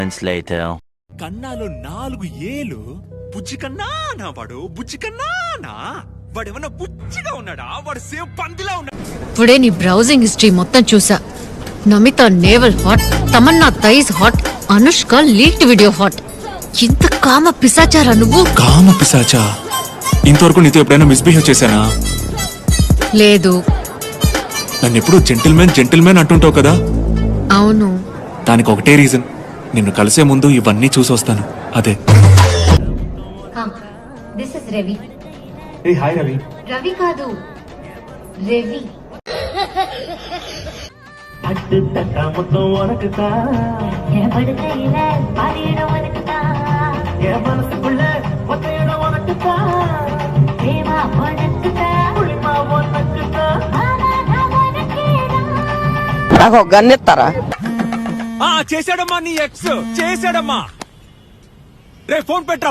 కన్నాలో 4 ఏలు బుజ్జి కన్నా నా బుజ్జి కన్నా వాడేమన్నా బుజ్జిగా ఉన్నాడా? వాడు సేమ్ పందిలా ఉన్నాడు. ఇప్పుడే నీ బ్రౌజింగ్ హిస్టరీ మొత్తం చూసా. Namitha navel hot, Tamannaah thighs hot, Anushka leaked video hot. ఇంత కామ పిశాచారా నువ్వు? కామ పిశాచా? ఇంతవరకు నీతో ఎప్పుడైనా మిస్బిహేవ్ చేశానా? లేదు. నన్ను ఎప్పుడు జెంటిల్మెన్ అంటుంటావు కదా? అవును. దానికి ఒకటే రీజన్, నిన్ను కలిసే ముందు ఇవన్నీ చూసి వస్తాను. అదే. This is Ravi. A hi Ravi. Ravi కాదు, రవి. నాకు గన్నెత్తారా? చేశాడమ్మా నీ ఎక్స్ చేశాడమ్మా. రే ఫోన్ పెట్టరా.